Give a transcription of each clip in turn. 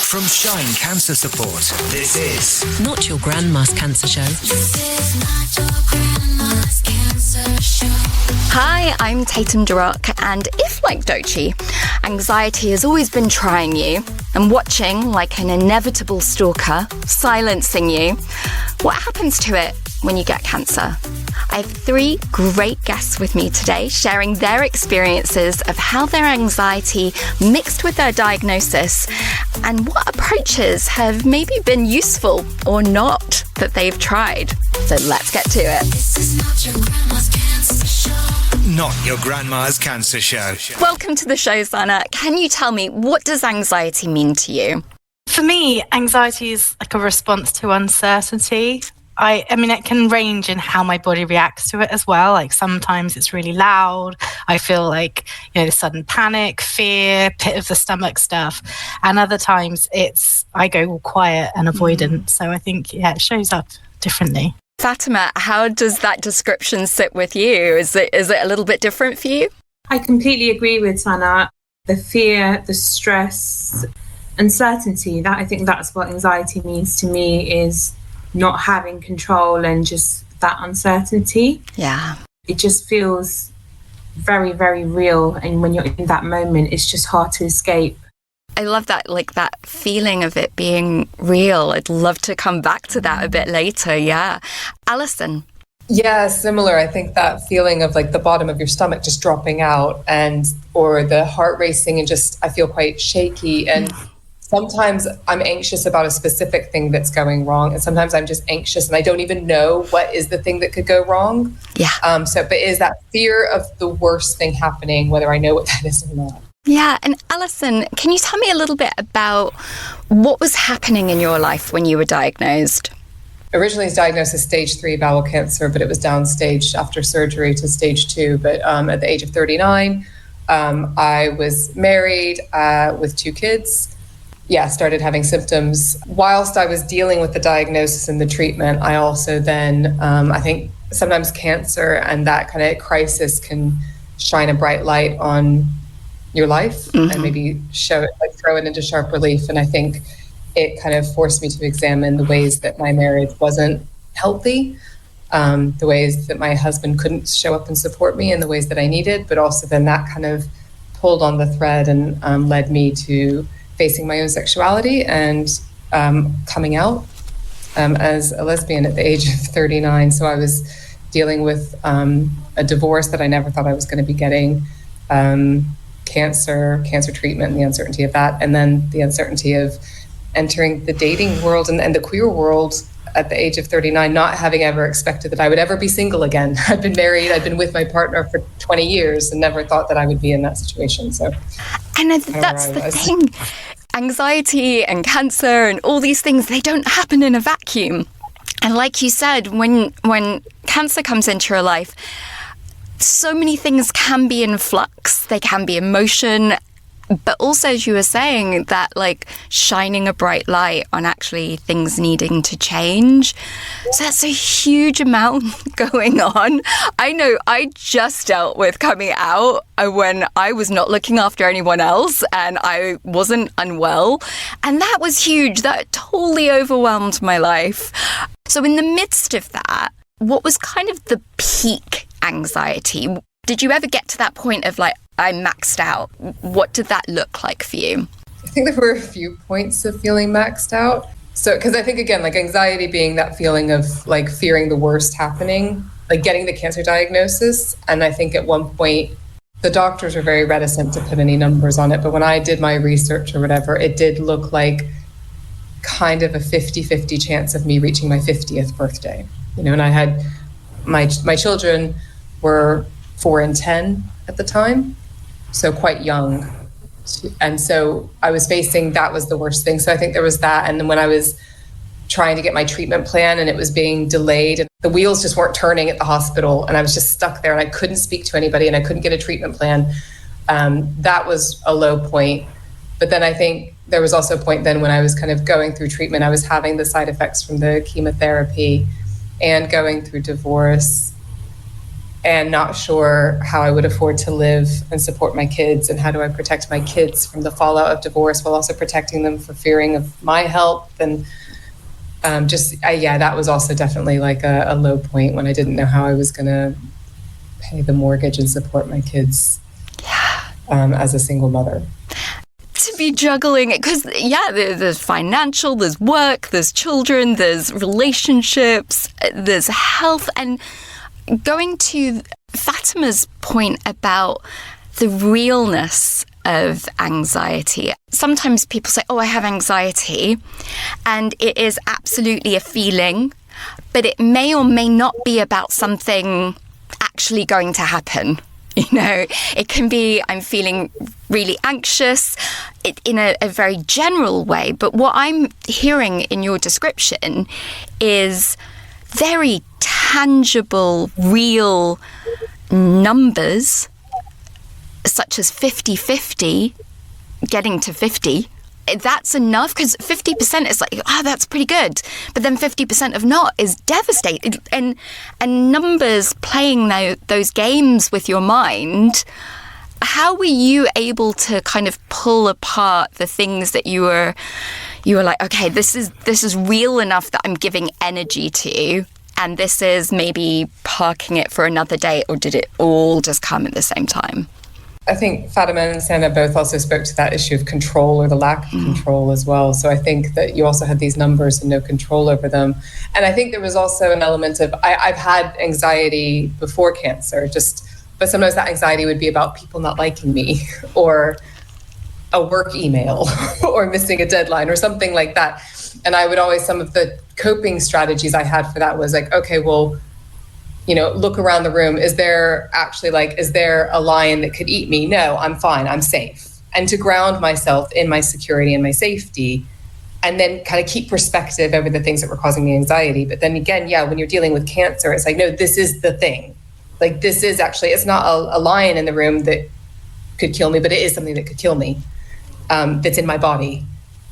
From Shine Cancer Support, this is Not Your Grandma's Cancer Show. Hi, I'm Tatum, and if, like Dochi, anxiety has always been trying you and watching like an inevitable stalker, silencing you, what happens to it when you get cancer? I have 3 great guests with me today sharing their experiences of how their anxiety mixed with their diagnosis and what approaches have maybe been useful or not that they've tried. So let's get to it. This is Not Your Grandma's Cancer Show. Not Your Grandma's Cancer Show. Welcome to the show, Sanna. Can you tell me, what does anxiety mean to you? For me, anxiety is like a response to uncertainty. I mean, it can range in how my body reacts to it as well. Like sometimes it's really loud. I feel like, sudden panic, fear, pit of the stomach stuff. And other times I go all quiet and avoidant. So I think, it shows up differently. Fatima, how does that description sit with you? Is it a little bit different for you? I completely agree with Sanna. The fear, the stress, uncertainty, I think that's what anxiety means to me, is not having control and just that uncertainty. Yeah. It just feels very, very real. And when you're in that moment, it's just hard to escape. I love that, like that feeling of it being real. I'd love to come back to that a bit later. Yeah. Alison. Yeah, similar. I think that feeling of like the bottom of your stomach just dropping out or the heart racing and just, I feel quite shaky. And sometimes I'm anxious about a specific thing that's going wrong. And sometimes I'm just anxious and I don't even know what is the thing that could go wrong. Yeah. But it is that fear of the worst thing happening, whether I know what that is or not. Yeah. And Alison, can you tell me a little bit about what was happening in your life when you were diagnosed? Originally, I was diagnosed as stage 3 bowel cancer, but it was downstaged after surgery to stage 2. But at the age of 39, I was married with 2 kids. Started having symptoms. Whilst I was dealing with the diagnosis and the treatment, I also then, I think sometimes cancer and that kind of crisis can shine a bright light on your life and maybe show it, like throw it into sharp relief. And I think it kind of forced me to examine the ways that my marriage wasn't healthy, the ways that my husband couldn't show up and support me in the ways that I needed, but also then that kind of pulled on the thread and led me to facing my own sexuality and coming out as a lesbian at the age of 39. So I was dealing with a divorce that I never thought I was going to be getting, cancer treatment and the uncertainty of that, and then the uncertainty of entering the dating world and the queer world at the age of 39, not having ever expected that I would ever be single again. I'd been married, I'd been with my partner for 20 years and never thought that I would be in that situation. So, and that's the thing. Anxiety and cancer and all these things, they don't happen in a vacuum. And like you said, when cancer comes into your life, so many things can be in flux. They can be emotion, but also, as you were saying, that like shining a bright light on actually things needing to change. So that's a huge amount going on. I know I just dealt with coming out when I was not looking after anyone else and I wasn't unwell. And that was huge. That totally overwhelmed my life. So in the midst of that, what was kind of the peak anxiety? Did you ever get to that point of like, I maxed out? What did that look like for you? I think there were a few points of feeling maxed out. So, because I think, again, like anxiety being that feeling of like fearing the worst happening, like getting the cancer diagnosis. And I think at one point, the doctors were very reticent to put any numbers on it. But when I did my research or whatever, it did look like kind of a 50-50 chance of me reaching my 50th birthday. And I had my children were 4 and 10 at the time. So quite young. And so I was facing, that was the worst thing. So I think there was that. And then when I was trying to get my treatment plan and it was being delayed, and the wheels just weren't turning at the hospital and I was just stuck there and I couldn't speak to anybody and I couldn't get a treatment plan. That was a low point. But then I think there was also a point then when I was kind of going through treatment, I was having the side effects from the chemotherapy and going through divorce. and not sure how I would afford to live and support my kids, and how do I protect my kids from the fallout of divorce while also protecting them for fearing of my health. And that was also definitely like a low point when I didn't know how I was going to pay the mortgage and support my kids as a single mother. To be juggling it, because there's financial, there's work, there's children, there's relationships, there's health. And going to Fatima's point about the realness of anxiety, sometimes people say, oh, I have anxiety, and it is absolutely a feeling, but it may or may not be about something actually going to happen. You know, it can be, I'm feeling really anxious in a very general way. But what I'm hearing in your description is very tangible, real numbers, such as 50-50, getting to 50. That's enough, because 50% is like, that's pretty good. But then 50% of not is devastating. And numbers, playing those games with your mind, how were you able to kind of pull apart the things that you were like, okay, this is real enough that I'm giving energy to, and this is maybe parking it for another day, or did it all just come at the same time? I think Fatima and Sanna both also spoke to that issue of control, or the lack of control as well. So I think that you also had these numbers and no control over them. And I think there was also an element of, I've had anxiety before cancer, but sometimes that anxiety would be about people not liking me, or a work email, or missing a deadline, or something like that. And I would always, some of the coping strategies I had for that was like, okay, well, look around the room. Is there a lion that could eat me? No, I'm fine. I'm safe. And to ground myself in my security and my safety, and then kind of keep perspective over the things that were causing me anxiety. But then again, when you're dealing with cancer, it's like, no, this is the thing. Like, this is actually, it's not a lion in the room that could kill me, but it is something that could kill me, that's in my body.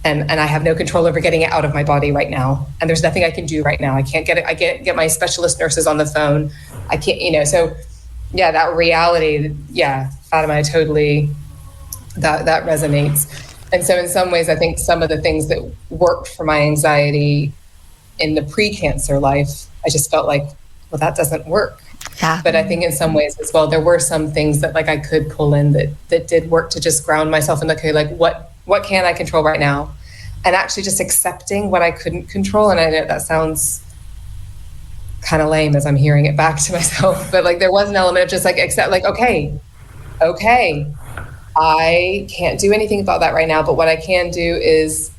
And I have no control over getting it out of my body right now. And there's nothing I can do right now. I can't get it. I can't get my specialist nurses on the phone. I can't, so that reality, Fatima, I totally, that resonates. And so in some ways, I think some of the things that worked for my anxiety in the pre-cancer life, I just felt like, well, that doesn't work. Yeah. But I think in some ways as well, there were some things that like I could pull in that did work to just ground myself and okay, like what can I control right now? And actually just accepting what I couldn't control. And I know that sounds kind of lame as I'm hearing it back to myself, but like there was an element of just like accept, like, okay, I can't do anything about that right now, but what I can do is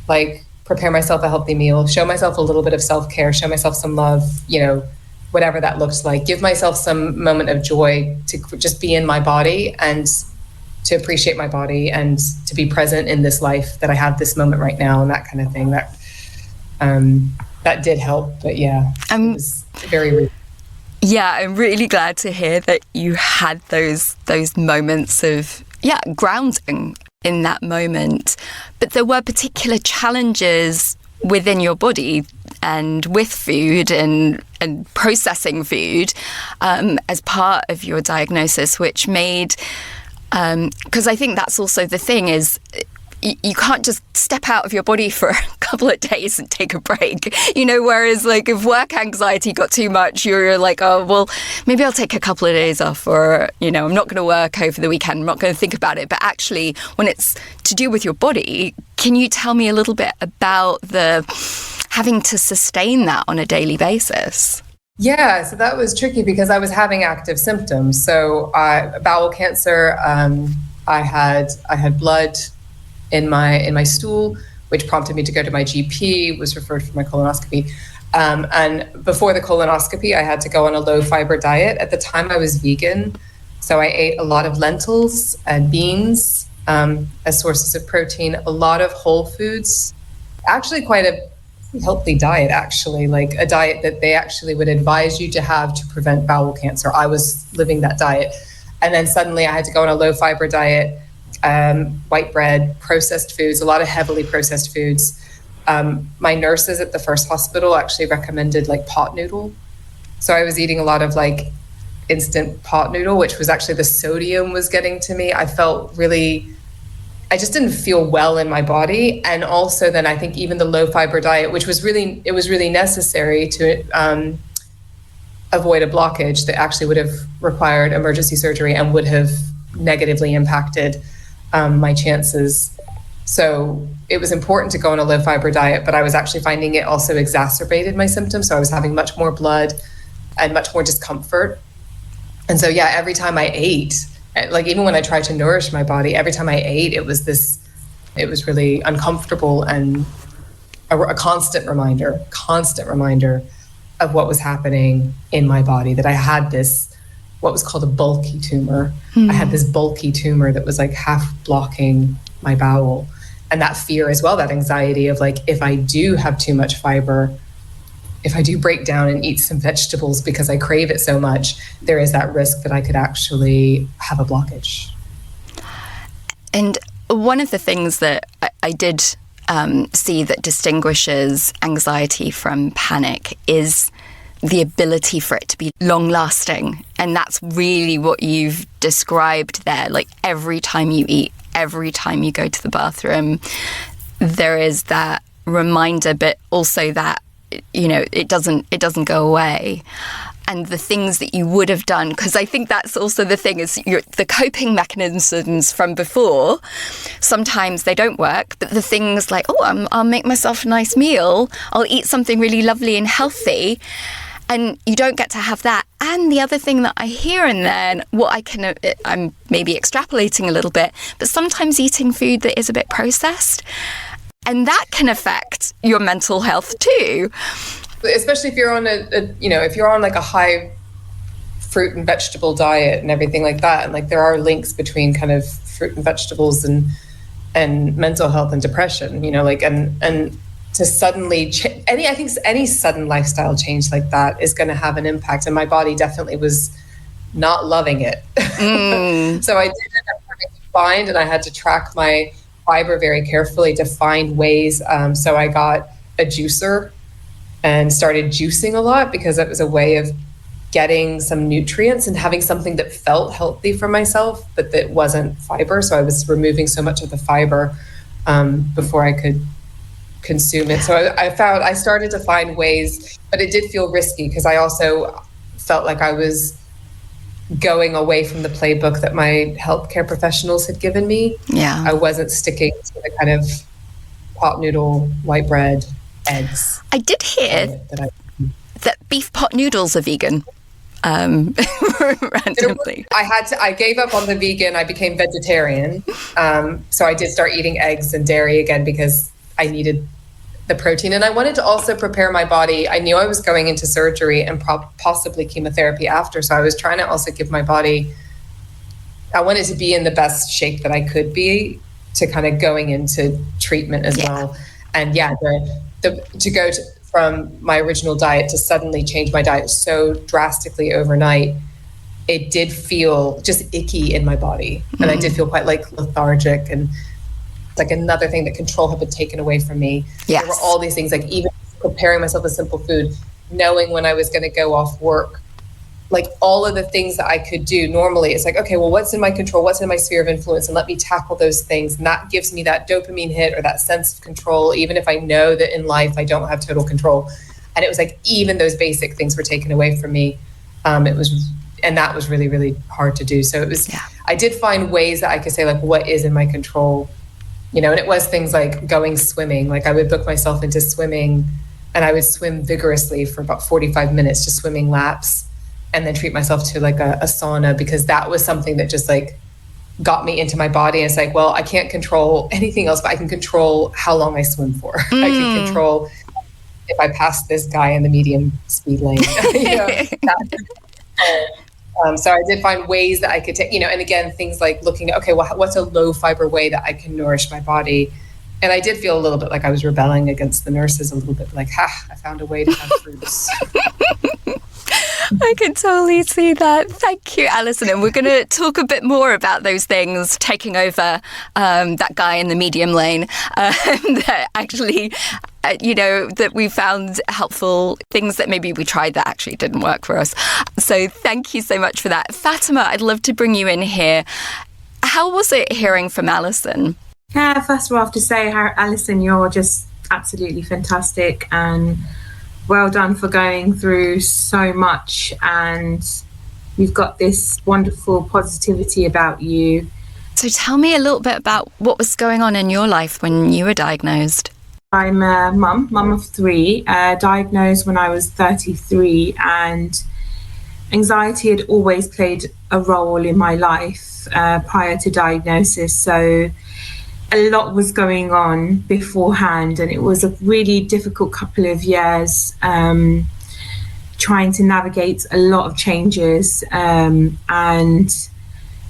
like prepare myself a healthy meal, show myself a little bit of self-care, show myself some love, whatever that looks like, give myself some moment of joy to just be in my body and to appreciate my body and to be present in this life that I have this moment right now, and that kind of thing. That did help, but it was very. Yeah, I'm really glad to hear that you had those moments of grounding in that moment. But there were particular challenges within your body and with food and processing food as part of your diagnosis, which made. Because I think that's also the thing is you can't just step out of your body for a couple of days and take a break, whereas like if work anxiety got too much, you're like, oh, well, maybe I'll take a couple of days off, or, I'm not going to work over the weekend. I'm not going to think about it. But actually, when it's to do with your body, can you tell me a little bit about the having to sustain that on a daily basis? Yeah, so that was tricky because I was having active symptoms. So bowel cancer, I had blood in my stool, which prompted me to go to my GP, was referred for my colonoscopy. And before the colonoscopy, I had to go on a low fiber diet. At the time I was vegan, so I ate a lot of lentils and beans as sources of protein, a lot of whole foods, actually quite a healthy diet, actually, like a diet that they actually would advise you to have to prevent bowel cancer. I was living that diet. And then suddenly I had to go on a low fiber diet, white bread, processed foods, a lot of heavily processed foods. My nurses at the first hospital actually recommended like pot noodle. So I was eating a lot of like instant pot noodle, which was actually the sodium was getting to me. I just didn't feel well in my body. And also then I think even the low fiber diet, which was really necessary to avoid a blockage that actually would have required emergency surgery and would have negatively impacted my chances. So it was important to go on a low fiber diet, but I was actually finding it also exacerbated my symptoms. So I was having much more blood and much more discomfort. And so, yeah, every time I ate, like even when I tried to nourish my body, every time I ate, it was really uncomfortable and a constant reminder of what was happening in my body, that I had this, what was called a bulky tumor. I had this bulky tumor that was like half blocking my bowel. And that fear as well, that anxiety of like, if I do have too much fiber, if I do break down and eat some vegetables because I crave it so much, there is that risk that I could actually have a blockage. And one of the things that I did see that distinguishes anxiety from panic is the ability for it to be long lasting. And that's really what you've described there. Like every time you eat, every time you go to the bathroom, there is that reminder, but also that, you know, it doesn't go away. And the things that you would have done, because I think that's also the thing, is the coping mechanisms from before, sometimes they don't work, but the things like, I'll make myself a nice meal, I'll eat something really lovely and healthy, and you don't get to have that. And the other thing that I hear in there, I'm maybe extrapolating a little bit, but sometimes eating food that is a bit processed, and that can affect your mental health too. Especially if you're on if you're on like a high fruit and vegetable diet and everything like that, and like there are links between kind of fruit and vegetables and mental health and depression, you know, like and to suddenly any sudden lifestyle change like that is going to have an impact, and my body definitely was not loving it. So I did end up having to find, and I had to track my fiber very carefully to find ways. So I got a juicer and started juicing a lot, because it was a way of getting some nutrients and having something that felt healthy for myself, but that wasn't fiber. So I was removing so much of the fiber before I could consume it. So I started to find ways, but it did feel risky, because I also felt like I was going away from the playbook that my healthcare professionals had given me. Yeah. I wasn't sticking to the kind of pot noodle, white bread, eggs. I did hear that beef pot noodles are vegan. Randomly. I gave up on the vegan. I became vegetarian. So I did start eating eggs and dairy again, because I needed the protein. And I wanted to also prepare my body. I knew I was going into surgery and possibly chemotherapy after. So I was trying to also give my body, I wanted to be in the best shape that I could be to kind of going into treatment as well. And to go from my original diet to suddenly change my diet so drastically overnight, it did feel just icky in my body. And I did feel quite like lethargic, and like another thing that control had been taken away from me. Yes. There were all these things, like even preparing myself with simple food, knowing when I was going to go off work, like all of the things that I could do normally. It's like, okay, well, what's in my control? What's in my sphere of influence? And let me tackle those things. And that gives me that dopamine hit or that sense of control, even if I know that in life I don't have total control. And it was like, even those basic things were taken away from me. And that was really, really hard to do. So it was, I did find ways that I could say like, what is in my control? You know, and it was things like going swimming. Like I would book myself into swimming, and I would swim vigorously for about 45 minutes, just swimming laps, and then treat myself to like a sauna, because that was something that just like got me into my body. And it's like, well, I can't control anything else, but I can control how long I swim for. I can control if I pass this guy in the medium speed lane. You know, so I did find ways that I could take, you know, and again, things like looking at, okay, well, what's a low fiber way that I can nourish my body? And I did feel a little bit like I was rebelling against the nurses, a little bit like, I found a way to have fruits. I can totally see that. Thank you, Alison. And we're going to talk a bit more about those things, taking over that guy in the medium lane that actually that we found helpful, things that maybe we tried that actually didn't work for us. So thank you so much for that. Fatima, I'd love to bring you in here. How was it hearing from Alison? Yeah, first of all, I have to say, Alison, you're just absolutely fantastic, and well done for going through so much, and you've got this wonderful positivity about you. So tell me a little bit about what was going on in your life when you were diagnosed. I'm a mum of three, diagnosed when I was 33, and anxiety had always played a role in my life prior to diagnosis. So a lot was going on beforehand, and it was a really difficult couple of years trying to navigate a lot of changes, and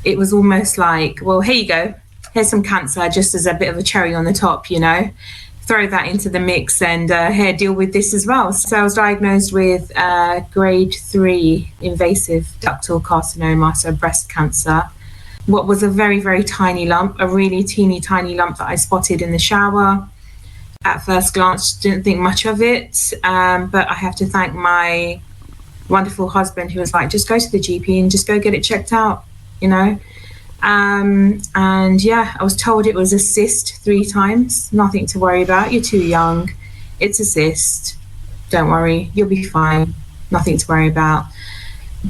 it was almost like, well, here you go, here's some cancer, just as a bit of a cherry on the top, throw that into the mix, and here, deal with this as well. So I was diagnosed with grade 3 invasive ductal carcinoma, so breast cancer. What was a very, very tiny lump, a really teeny tiny lump that I spotted in the shower. At first glance, didn't think much of it, but I have to thank my wonderful husband, who was like, just go to the GP and just go get it checked out, and yeah, I was told it was a cyst 3 times. Nothing to worry about, you're too young, it's a cyst, don't worry, you'll be fine, nothing to worry about.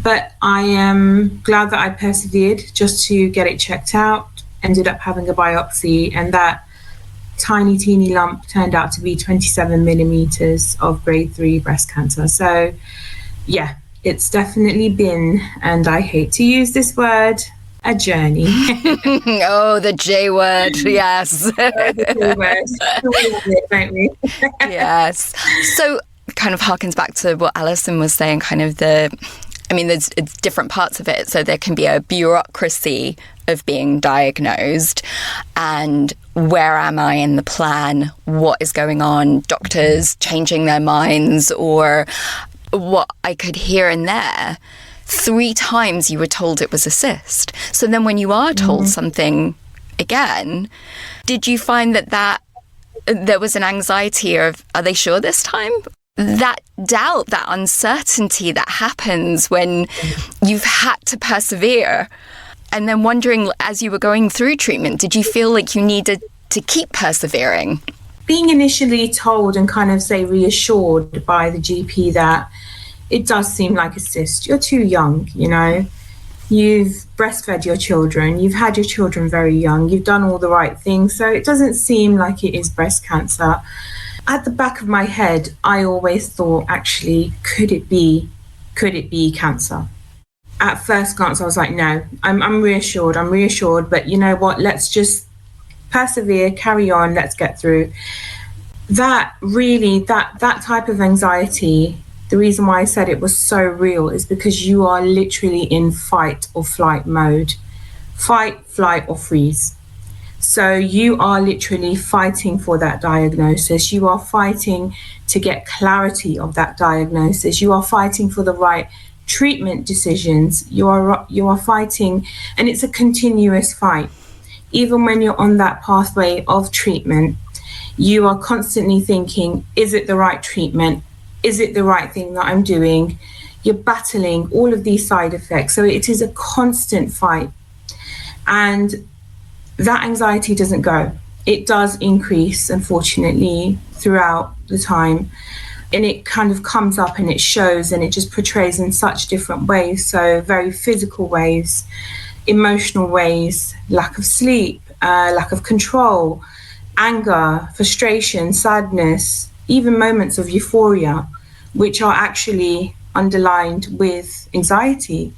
But I am glad that I persevered just to get it checked out. Ended up having a biopsy, and that tiny teeny lump turned out to be 27 millimeters of grade 3 breast cancer. So yeah, it's definitely been, and I hate to use this word, a journey. Oh, the J word, yes. The J word. Don't we? Yes. So kind of harkens back to what Alison was saying, kind of there's different parts of it. So there can be a bureaucracy of being diagnosed, and where am I in the plan? What is going on? Doctors changing their minds, or what I could hear in there. 3 times you were told it was a cyst. So then when you are told something again, did you find that there was an anxiety of, are they sure this time? That doubt, that uncertainty that happens when you've had to persevere. And then wondering, as you were going through treatment, did you feel like you needed to keep persevering? Being initially told and kind of reassured by the GP that it does seem like a cyst, you're too young, you've breastfed your children, you've had your children very young, you've done all the right things, so it doesn't seem like it is breast cancer. At the back of my head, I always thought, actually, could it be cancer? At first glance, I was like, no, I'm reassured, but you know what, let's just persevere, carry on, let's get through. That type of anxiety, the reason why I said it was so real is because you are literally in fight or flight mode. Fight, flight, or freeze. So you are literally fighting for that diagnosis. You are fighting to get clarity of that diagnosis. You are fighting for the right treatment decisions. You are fighting, and it's a continuous fight. Even when you're on that pathway of treatment, you are constantly thinking, is it the right treatment? Is it the right thing that I'm doing? You're battling all of these side effects. So it is a constant fight. And that anxiety doesn't go. It does increase, unfortunately, throughout the time. And it kind of comes up and it shows, and it just portrays in such different ways. So very physical ways, emotional ways, lack of sleep, lack of control, anger, frustration, sadness, even moments of euphoria, which are actually underlined with anxiety,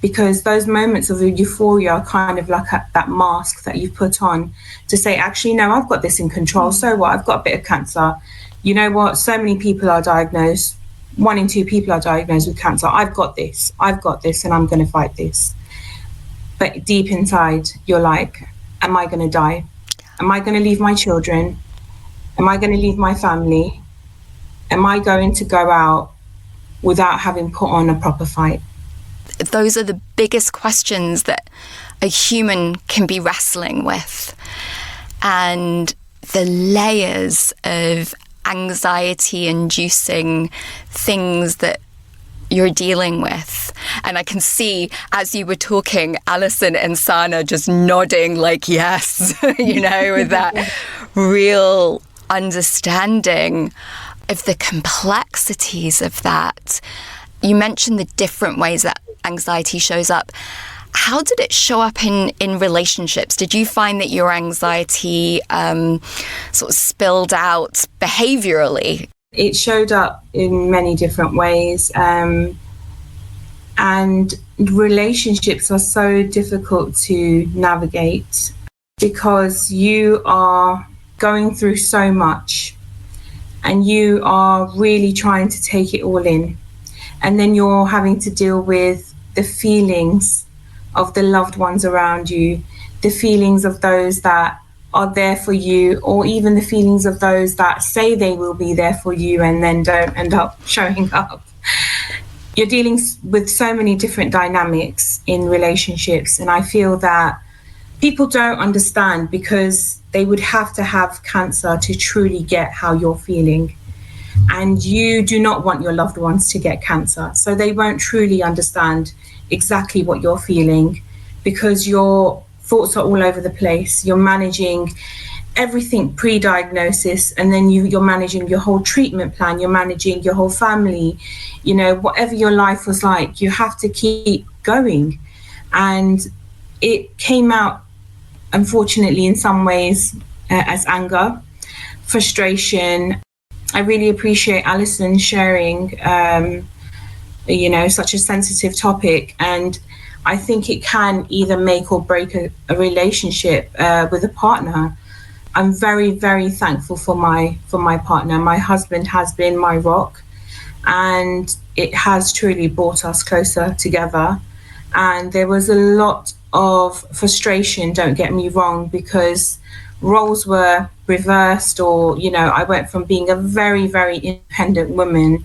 because those moments of euphoria are kind of like that mask that you've put on to say, actually, no, I've got this in control. So what? I've got a bit of cancer. You know what? So many people are diagnosed. 1 in 2 people are diagnosed with cancer. I've got this, and I'm going to fight this. But deep inside, you're like, am I going to die? Am I going to leave my children? Am I going to leave my family? Am I going to go out without having put on a proper fight? Those are the biggest questions that a human can be wrestling with. And the layers of anxiety inducing things that you're dealing with? And I can see, as you were talking, Alison and Sanna just nodding like yes, with that real understanding of the complexities of that. You mentioned the different ways that anxiety shows up. How did it show up in relationships? Did you find that your anxiety sort of spilled out behaviorally? It showed up in many different ways. And relationships are so difficult to navigate because you are going through so much and you are really trying to take it all in. And then you're having to deal with the feelings of the loved ones around you, the feelings of those that are there for you, or even the feelings of those that say they will be there for you and then don't end up showing up. You're dealing with so many different dynamics in relationships, and I feel that people don't understand because they would have to have cancer to truly get how you're feeling. And you do not want your loved ones to get cancer, so they won't truly understand exactly what you're feeling because your thoughts are all over the place. You're managing everything pre-diagnosis, and then you're managing your whole treatment plan, you're managing your whole family, whatever your life was like, you have to keep going. And it came out, unfortunately, in some ways as anger, frustration. I really appreciate Alison sharing, such a sensitive topic. And I think it can either make or break a relationship with a partner. I'm very, very thankful for my partner. My husband has been my rock, and it has truly brought us closer together. And there was a lot of frustration, don't get me wrong, because roles were reversed, or, I went from being a very, very independent woman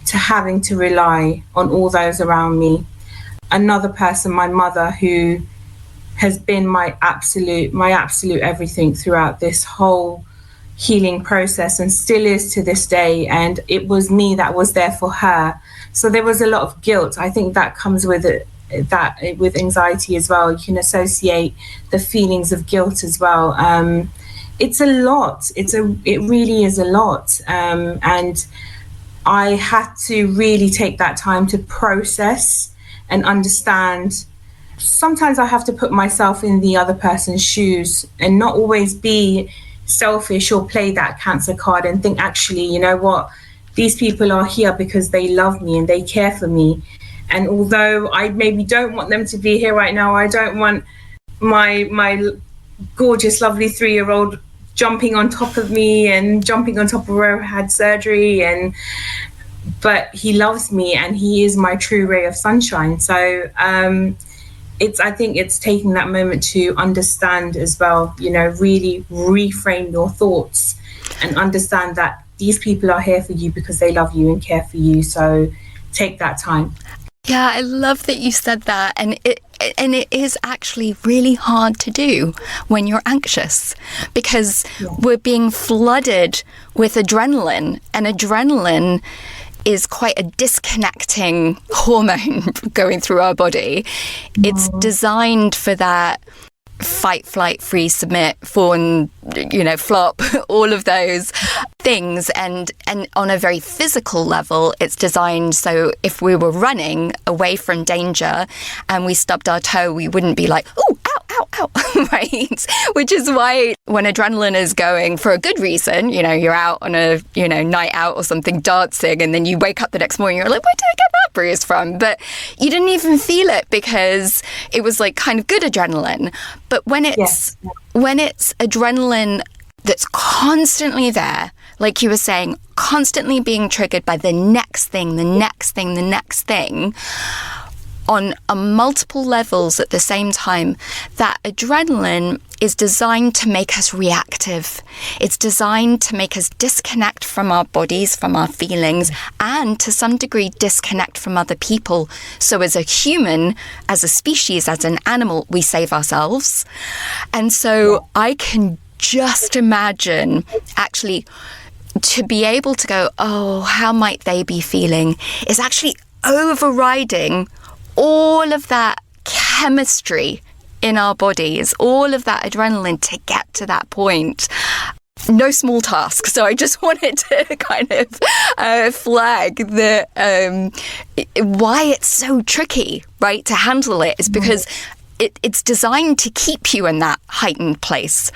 to having to rely on all those around me. Another person, my mother, who has been my absolute everything throughout this whole healing process and still is to this day. And it was me that was there for her. So there was a lot of guilt. I think that comes with it, that with anxiety as well. You can associate the feelings of guilt as well. It's a lot. It really is a lot. And I had to really take that time to process and understand. Sometimes I have to put myself in the other person's shoes and not always be selfish or play that cancer card and think, actually, you know what, these people are here because they love me and they care for me. And although I maybe don't want them to be here right now, I don't want my gorgeous, lovely 3-year-old jumping on top of me and jumping on top of where I had surgery. But he loves me and he is my true ray of sunshine. So I think it's taking that moment to understand as well, really reframe your thoughts and understand that these people are here for you because they love you and care for you. So take that time. Yeah, I love that you said that. And it is actually really hard to do when you're anxious because we're being flooded with adrenaline, and adrenaline is quite a disconnecting hormone going through our body. It's designed for that fight, flight, freeze, submit, fawn, flop, all of those things. And on a very physical level, it's designed so if we were running away from danger and we stubbed our toe, we wouldn't be like, oh, ow, ow, ow, right? Which is why when adrenaline is going for a good reason, you're out on a, night out or something dancing, and then you wake up the next morning, you're like, where did I get that bruise from? But you didn't even feel it because it was like kind of good adrenaline. But when it's adrenaline that's constantly there, like you were saying, constantly being triggered by the next thing, on multiple levels at the same time, that adrenaline is designed to make us reactive. It's designed to make us disconnect from our bodies, from our feelings, and to some degree disconnect from other people. So as a human, as a species, as an animal, we save ourselves. And so I can just imagine actually to be able to go, oh, how might they be feeling, is actually overriding all of that chemistry in our bodies, all of that adrenaline to get to that point. No small task. So I just wanted to kind of flag that why it's so tricky, right, to handle it is because it's designed to keep you in that heightened place.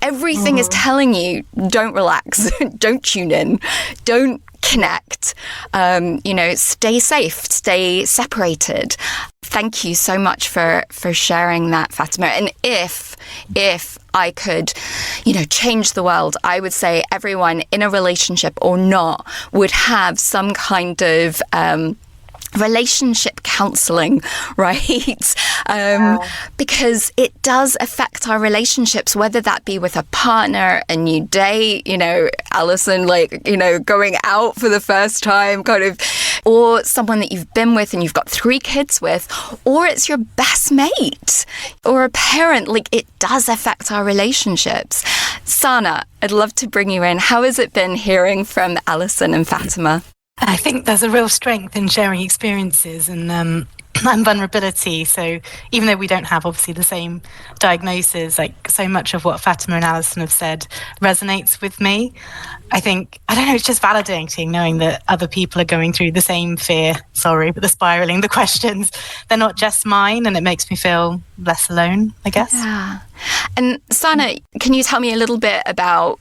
Everything is telling you, don't relax, don't tune in, don't connect, stay safe, stay separated. Thank you so much for sharing that, Fatima. And if I could, change the world, I would say everyone in a relationship or not would have some kind of relationship counseling, right? Because it does affect our relationships, whether that be with a partner, a new date, Alison, going out for the first time, kind of, or someone that you've been with and you've got 3 kids with, or it's your best mate or a parent. It does affect our relationships. Sanna, I'd love to bring you in. How has it been hearing from Alison and Fatima? I think there's a real strength in sharing experiences and vulnerability. So even though we don't have obviously the same diagnosis, so much of what Fatima and Alison have said resonates with me. I think, it's just validating knowing that other people are going through the same fear. Sorry, but the spiraling, the questions, they're not just mine, and it makes me feel less alone, I guess. Yeah. And Sanna, can you tell me a little bit about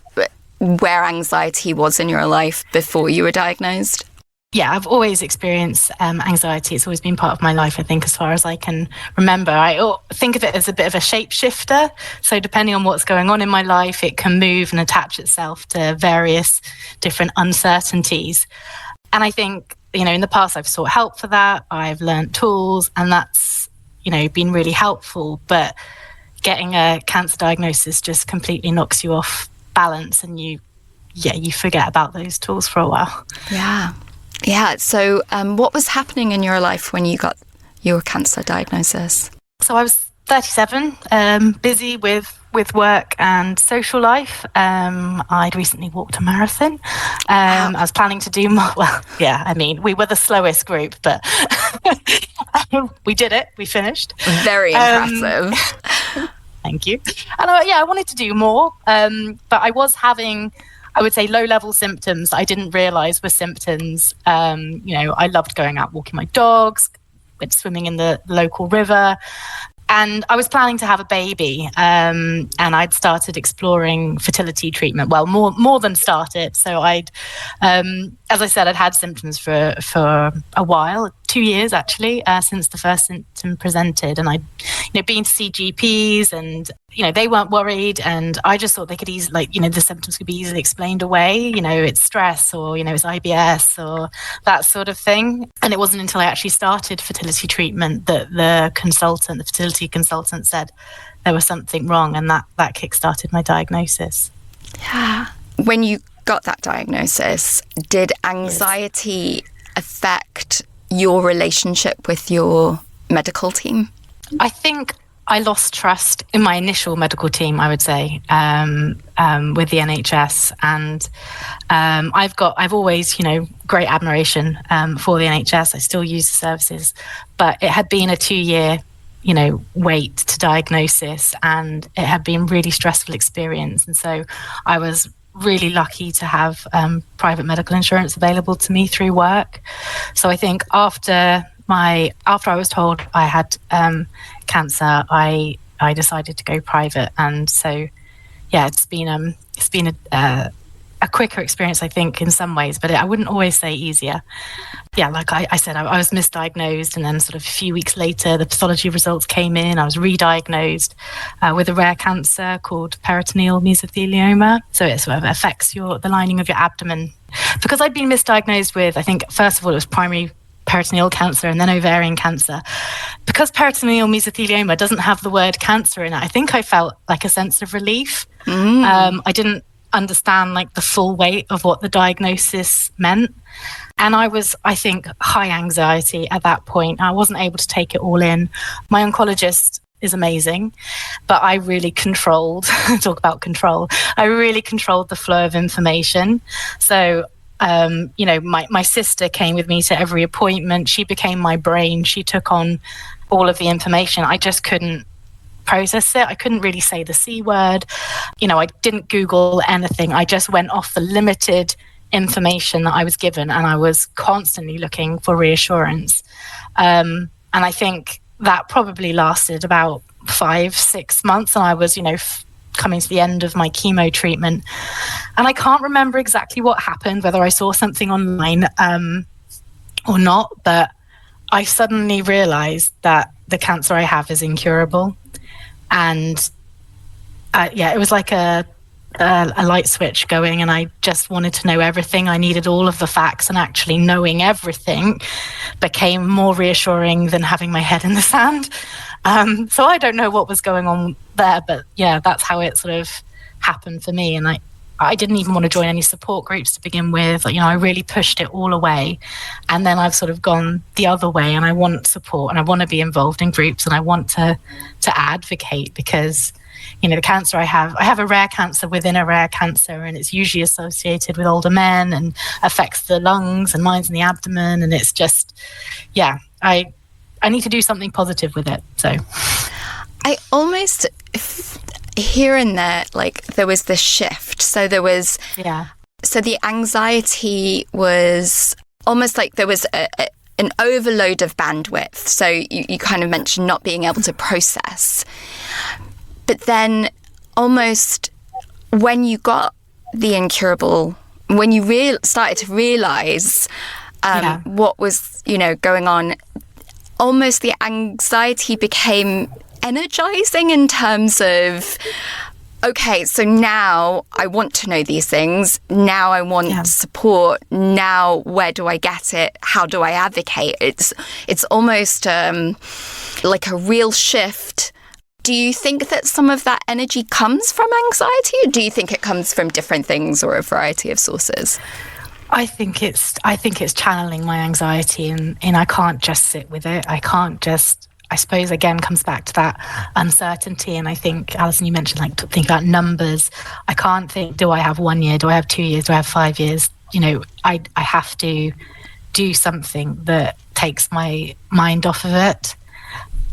where anxiety was in your life before you were diagnosed? Yeah, I've always experienced anxiety. It's always been part of my life, I think, as far as I can remember. I think of it as a bit of a shapeshifter. So depending on what's going on in my life, it can move and attach itself to various different uncertainties. And I think, in the past, I've sought help for that. I've learned tools, and that's, been really helpful. But getting a cancer diagnosis just completely knocks you off balance, and you forget about those tools for a while. Yeah. So what was happening in your life when you got your cancer diagnosis? So I was 37, busy with work and social life. I'd recently walked a marathon. Wow. I was planning to do more. Well, we were the slowest group, but we did it. We finished. Very impressive. Thank you. And I wanted to do more, but I was having, I would say, low-level symptoms that I didn't realise were symptoms. I loved going out walking my dogs, went swimming in the local river, and I was planning to have a baby, and I'd started exploring fertility treatment. Well, more than started. So I'd, as I said, I'd had symptoms for a while, 2 years actually, since the first symptom presented, and I'd been to see GPs, and they weren't worried, and I just thought they could easily, the symptoms could be easily explained away. It's stress, or it's IBS, or that sort of thing. And it wasn't until I actually started fertility treatment that the fertility consultant said there was something wrong, and that kick-started my diagnosis. Yeah. When you got that diagnosis, did anxiety affect your relationship with your medical team? I think I lost trust in my initial medical team, I would say, with the NHS. And I've always, great admiration for the NHS. I still use the services, but it had been a 2-year, wait to diagnosis, and it had been really stressful experience. And so I was really lucky to have private medical insurance available to me through work. So I think after I was told I had cancer, I decided to go private, and so it's been a quicker experience, I think, in some ways, but I wouldn't always say easier. Like I said, I was misdiagnosed, and then sort of a few weeks later, the pathology results came in. I was re-diagnosed with a rare cancer called peritoneal mesothelioma. So it sort of affects the lining of your abdomen. Because I'd been misdiagnosed with, I think, first of all, it was primary peritoneal cancer and then ovarian cancer. Because peritoneal mesothelioma doesn't have the word cancer in it, I think I felt like a sense of relief. I didn't understand the full weight of what the diagnosis meant. And I was, I think, high anxiety at that point. I wasn't able to take it all in. My oncologist is amazing, but I really controlled, talk about control, I really controlled the flow of information. So, my sister came with me to every appointment. She became my brain. She took on all of the information. I just couldn't process it. I couldn't really say the C word. I didn't Google anything. I just went off the limited information that I was given, and I was constantly looking for reassurance. And I think that probably lasted about 5-6 months, and I was, coming to the end of my chemo treatment. And I can't remember exactly what happened, whether I saw something online or not, but I suddenly realized that the cancer I have is incurable. And it was like a light switch going, and I just wanted to know everything. I needed all of the facts, and actually knowing everything became more reassuring than having my head in the sand. So I don't know what was going on there, but yeah, that's how it sort of happened for me. And I didn't even want to join any support groups to begin with. I really pushed it all away. And then I've sort of gone the other way, and I want support, and I want to be involved in groups, and I want to advocate, because the cancer I have a rare cancer within a rare cancer, and it's usually associated with older men and affects the lungs and mines in the abdomen. And it's just, I need to do something positive with it. So I almost, here and there, like there was this shift. So there was, so the anxiety was almost like there was an overload of bandwidth. So you kind of mentioned not being able to process. But then almost when you got the incurable, when you started to realize what was, going on, almost the anxiety became energizing in terms of, okay, so now I want to know these things. Now I want support. Now where do I get it? How do I advocate? It's almost like a real shift. Do you think that some of that energy comes from anxiety, or do you think it comes from different things or a variety of sources? I think it's channeling my anxiety, and I can't just sit with it. I can't just, I suppose, again, comes back to that uncertainty. And I think, Alison, you mentioned to think about numbers. I can't think, do I have 1 year? Do I have 2 years? Do I have 5 years? I have to do something that takes my mind off of it.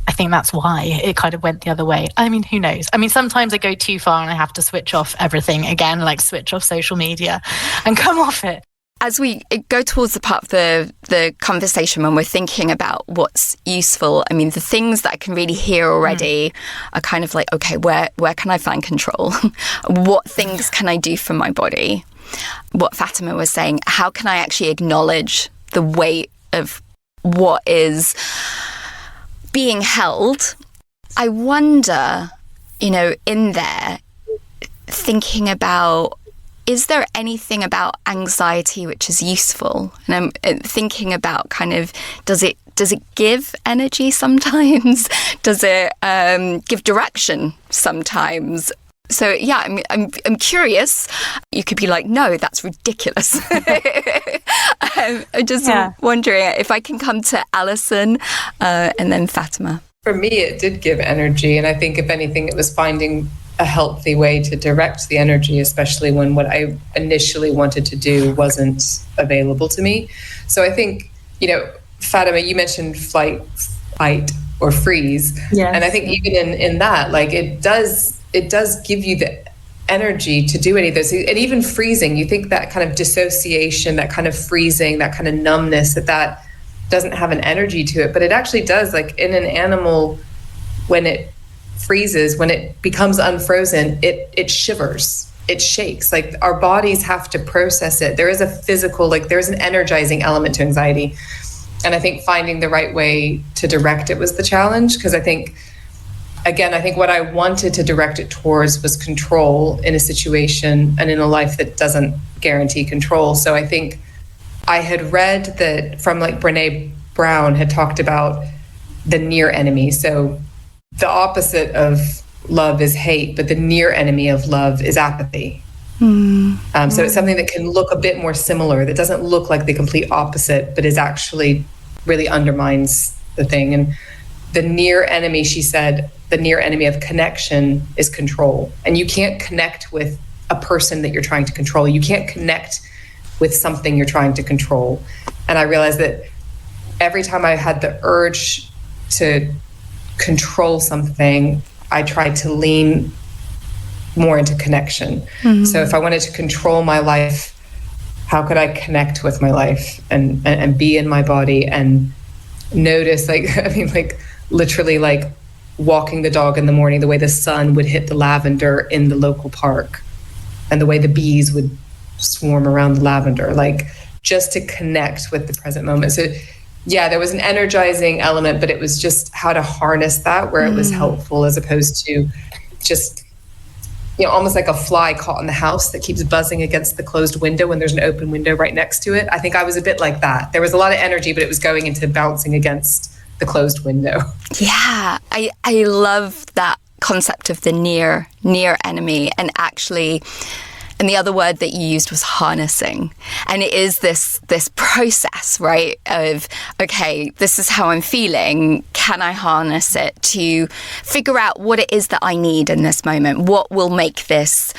I think that's why it kind of went the other way. I mean, who knows? I mean, sometimes I go too far and I have to switch off everything again, like switch off social media and come off it. As we go towards the part of the conversation when we're thinking about what's useful, I mean, the things that I can really hear already are kind of like, okay, where can I find control? What things can I do for my body? What Fatima was saying, how can I actually acknowledge the weight of what is being held? I wonder, in there, thinking about, is there anything about anxiety which is useful? And I'm thinking about kind of, does it give energy sometimes? Does it give direction sometimes? So yeah, I'm curious. You could be like, no, that's ridiculous. I'm just wondering if I can come to Alison and then Fatima. For me, it did give energy, and I think if anything, it was finding a healthy way to direct the energy, especially when what I initially wanted to do wasn't available to me. So I think, Fatima, you mentioned flight, fight, or freeze. Yes. And I think even in that, like it does give you the energy to do any of those. And even freezing, you think that kind of dissociation, that kind of freezing, that kind of numbness, that doesn't have an energy to it, but it actually does. Like in an animal, when it freezes, when it becomes unfrozen, it shivers, it shakes. Like our bodies have to process it. There is a physical, there's an energizing element to anxiety. And I think finding the right way to direct it was the challenge, because I think what I wanted to direct it towards was control in a situation and in a life that doesn't guarantee control. So I think I had read that from Brene Brown had talked about the near enemy. So the opposite of love is hate, but the near enemy of love is apathy. So it's something that can look a bit more similar, that doesn't look like the complete opposite, but is actually really undermines the thing. And the near enemy, she said, the near enemy of connection is control. And you can't connect with a person that you're trying to control. You can't connect with something you're trying to control. And I realized that every time I had the urge to control something, I tried to lean more into connection. So if I wanted to control my life, how could I connect with my life and be in my body and notice, like, I mean, like literally like walking the dog in the morning, the way the sun would hit the lavender in the local park and the way the bees would swarm around the lavender, like just to connect with the present moment. So yeah, there was an energizing element, but it was just how to harness that where it was helpful, as opposed to just, you know, almost like a fly caught in the house that keeps buzzing against the closed window when there's an open window right next to it. I think I was a bit like that. There was a lot of energy, but it was going into bouncing against the closed window. Yeah, I love that concept of the near enemy. And actually, and the other word that you used was harnessing. And it is this process, right, of, okay, this is how I'm feeling. Can I harness it to figure out what it is that I need in this moment? What will make this,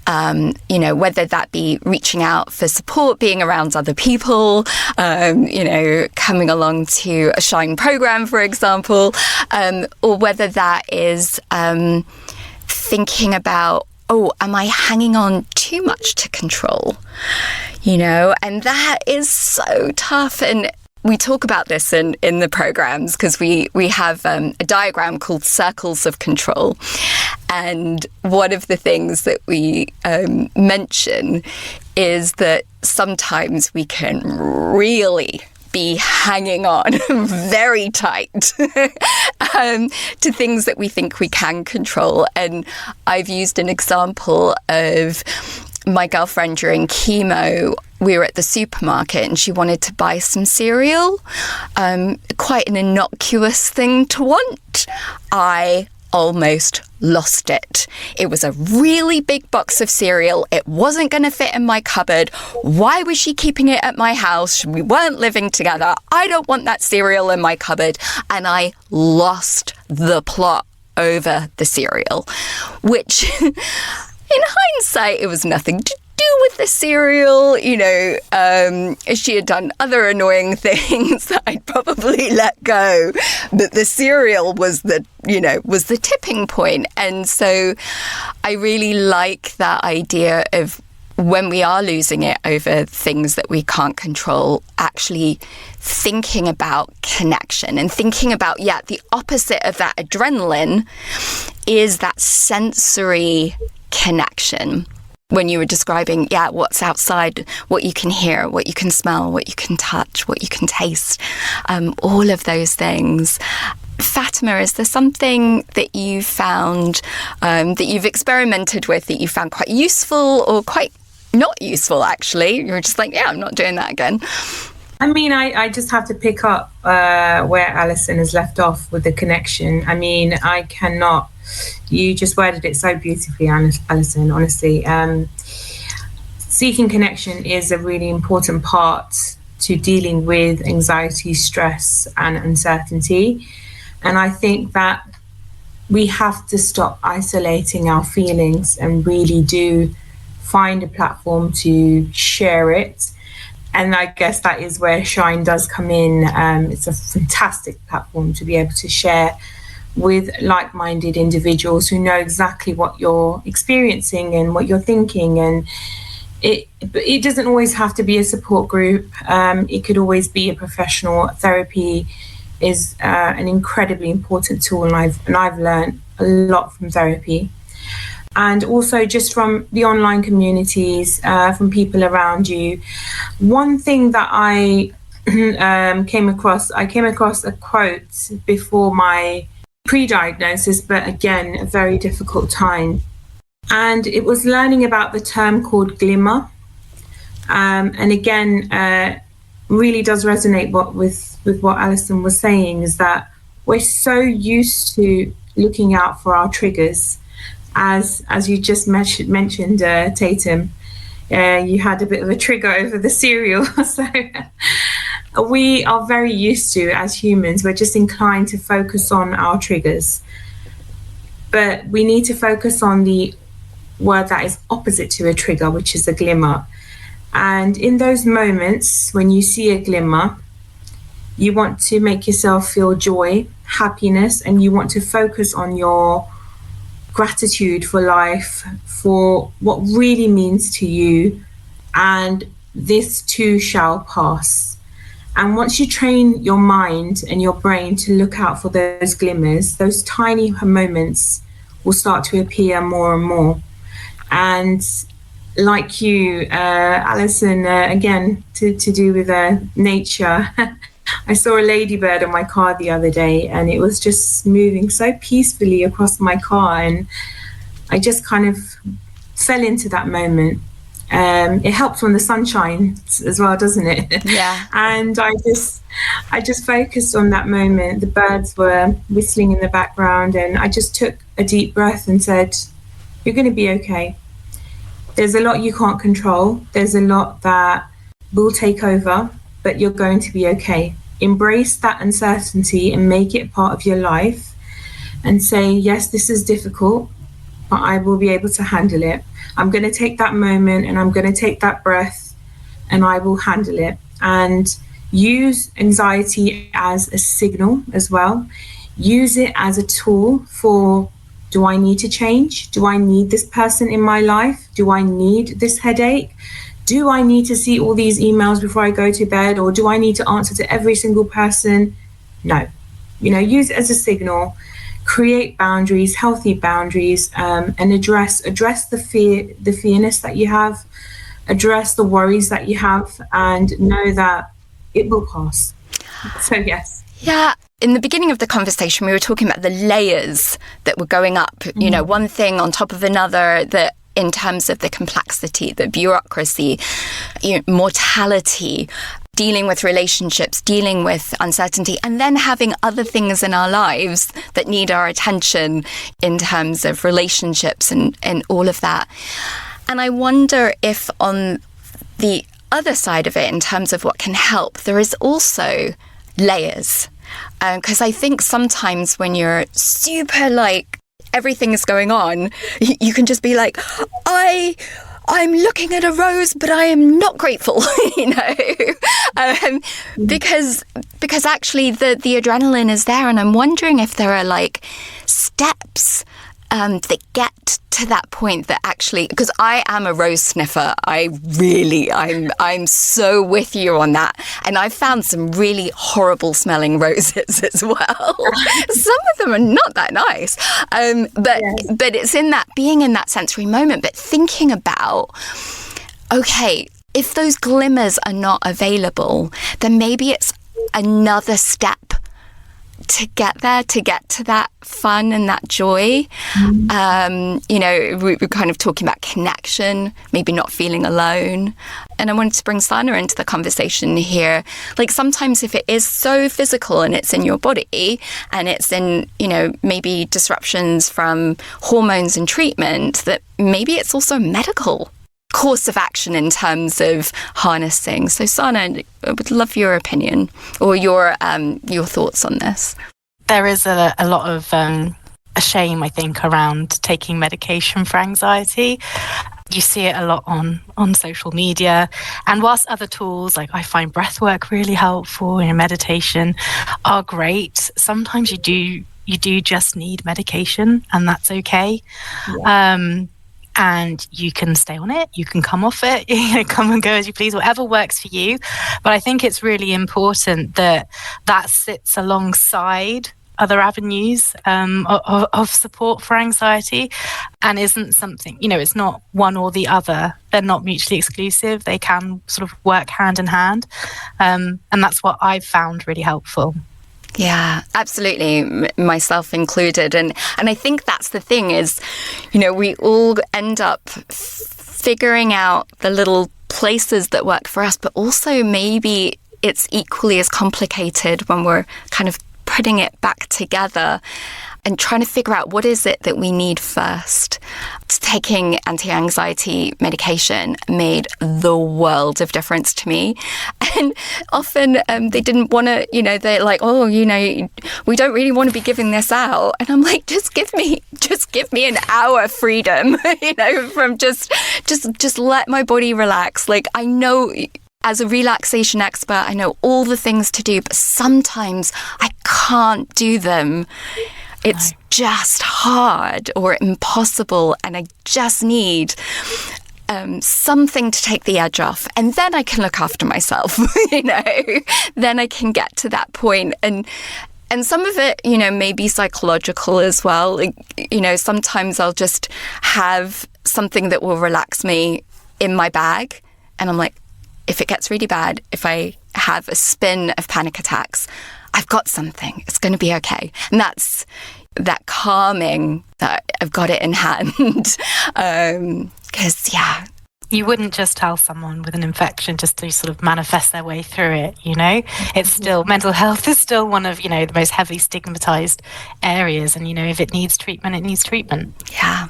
you know, whether that be reaching out for support, being around other people, you know, coming along to a Shine program, for example, or whether that is thinking about, oh, am I hanging on too much to control? You know, and that is so tough. And we talk about this in the programs because we have a diagram called circles of control. And one of the things that we mention is that sometimes we can really be hanging on very tight to things that we think we can control. And I've used an example of my girlfriend during chemo. We were at the supermarket and she wanted to buy some cereal. Quite an innocuous thing to want. I almost lost it. It was a really big box of cereal. It wasn't going to fit in my cupboard. Why was she keeping it at my house? We weren't living together. I don't want that cereal in my cupboard. And I lost the plot over the cereal, which in hindsight, it was nothing to do with the cereal. You know, she had done other annoying things that I'd probably let go, but the cereal was the tipping point. And so I really like that idea of when we are losing it over things that we can't control, actually thinking about connection and thinking about, the opposite of that adrenaline is that sensory connection. When you were describing, what's outside, what you can hear, what you can smell, what you can touch, what you can taste, all of those things. Fatima, is there something that you found, that you've experimented with, that you found quite useful or quite not useful, actually? You're just like, I'm not doing that again. I mean, I just have to pick up where Alison has left off with the connection. I mean, I cannot... You just worded it so beautifully, Alison, honestly. Seeking connection is a really important part to dealing with anxiety, stress, and uncertainty. And I think that we have to stop isolating our feelings and really do find a platform to share it. And I guess that is where Shine does come in. It's a fantastic platform to be able to share with like-minded individuals who know exactly what you're experiencing and what you're thinking. And it doesn't always have to be a support group. It could always be a professional. Therapy is an incredibly important tool, and I've learned a lot from therapy. And also just from the online communities, from people around you. One thing that I came across a quote before my pre-diagnosis, but again, a very difficult time. And it was learning about the term called glimmer. And again, really does resonate with what Alison was saying, is that we're so used to looking out for our triggers. As you just mentioned, Tatum, you had a bit of a trigger over the cereal. So we are very used to, as humans, we're just inclined to focus on our triggers. But we need to focus on the word that is opposite to a trigger, which is a glimmer. And in those moments when you see a glimmer, you want to make yourself feel joy, happiness, and you want to focus on your gratitude for life, for what really means to you, and this too shall pass. And once you train your mind and your brain to look out for those glimmers, those tiny moments will start to appear more and more. And like you, Alison, again, to do with nature, I saw a ladybird on my car the other day, and it was just moving so peacefully across my car, and I just kind of fell into that moment. It helps when the sun shines as well, doesn't it? Yeah. And I just focused on that moment. The birds were whistling in the background, and I just took a deep breath and said, "You're going to be okay. There's a lot you can't control. There's a lot that will take over, but you're going to be okay." Embrace that uncertainty and make it part of your life, and say, yes, this is difficult, but I will be able to handle it. I'm going to take that moment and I'm going to take that breath and I will handle it. And use anxiety as a signal as well. Use it as a tool for, do I need to change? Do I need this person in my life? Do I need this headache? Do I need to see all these emails before I go to bed? Or do I need to answer to every single person? No. Use it as a signal. Create boundaries, healthy boundaries, and address the fearness that you have, address the worries that you have, and know that it will pass. So, yes. Yeah. In the beginning of the conversation, we were talking about the layers that were going up, one thing on top of another, that in terms of the complexity, the bureaucracy, mortality, dealing with relationships, dealing with uncertainty, and then having other things in our lives that need our attention in terms of relationships and all of that. And I wonder if on the other side of it, in terms of what can help, there is also layers. Because I think sometimes when you're super everything is going on, you can just be like, I'm looking at a rose, but I am not grateful, because actually the adrenaline is there. And I'm wondering if there are steps that get to that point that actually, because I am a rose sniffer, I'm so with you on that. And I've found some really horrible smelling roses as well. Some of them are not that nice. But it's in that, being in that sensory moment, but thinking about, okay, if those glimmers are not available, then maybe it's another step to get there, to get to that fun and that joy. We're kind of talking about connection, maybe not feeling alone. And I wanted to bring Sanna into the conversation here. Sometimes if it is so physical and it's in your body and it's in, maybe disruptions from hormones and treatment, that maybe it's also a medical course of action in terms of harnessing. So Sanna, I would love your opinion or your thoughts on this. There is a lot of a shame, I think, around taking medication for anxiety. You see it a lot on social media. And whilst other tools, I find breath work really helpful and meditation are great, sometimes you do just need medication, and that's okay. Yeah. And you can stay on it, you can come off it, come and go as you please, whatever works for you. But I think it's really important that sits alongside other avenues of support for anxiety, and isn't something, it's not one or the other. They're not mutually exclusive. They can sort of work hand in hand. And that's what I've found really helpful. Yeah, absolutely, myself included. And I think that's the thing is, we all end up figuring out the little places that work for us, but also maybe it's equally as complicated when we're kind of putting it back together and trying to figure out what is it that we need first. Taking anti-anxiety medication made the world of difference to me. often they didn't want to, they're like, oh, we don't really want to be giving this out. And I'm like, just give me an hour freedom, from just let my body relax. Like, I know, as a relaxation expert, I know all the things to do, but sometimes I can't do them. It's just hard or impossible, and I just need something to take the edge off, and then I can look after myself. Then I can get to that point. And some of it, may be psychological as well. Like, sometimes I'll just have something that will relax me in my bag, and I'm like, if it gets really bad, if I have a spin of panic attacks, I've got something. It's going to be okay. And that's that calming, that I've got it in hand. Because, you wouldn't just tell someone with an infection just to sort of manifest their way through it, It's still, mental health is still one of, the most heavily stigmatized areas. And, if it needs treatment, it needs treatment. Yeah.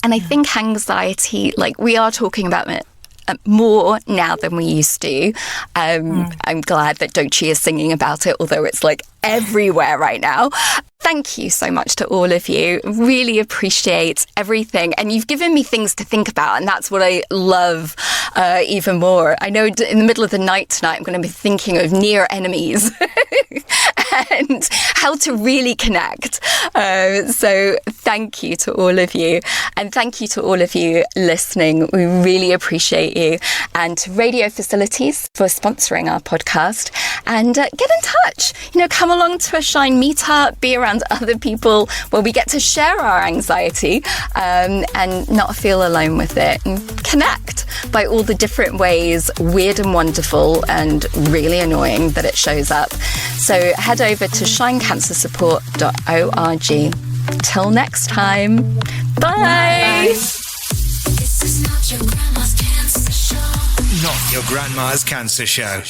And I think anxiety, like, we are talking about it more now than we used to. I'm glad that Doechii is singing about it, although it's like everywhere right now. Thank you so much to all of you. Really appreciate everything. And you've given me things to think about, and that's what I love even more. I know in the middle of the night tonight, I'm going to be thinking of near enemies and how to really connect. So thank you to all of you. And thank you to all of you listening. We really appreciate you. And to Radio Facilities for sponsoring our podcast. And get in touch. Come along to a Shine meetup, be around other people where we get to share our anxiety and not feel alone with it, and connect by all the different ways, weird and wonderful and really annoying, that it shows up. So head over to shinecancersupport.org. Till next time. Bye. This is not your grandma's cancer show. Not your grandma's cancer show.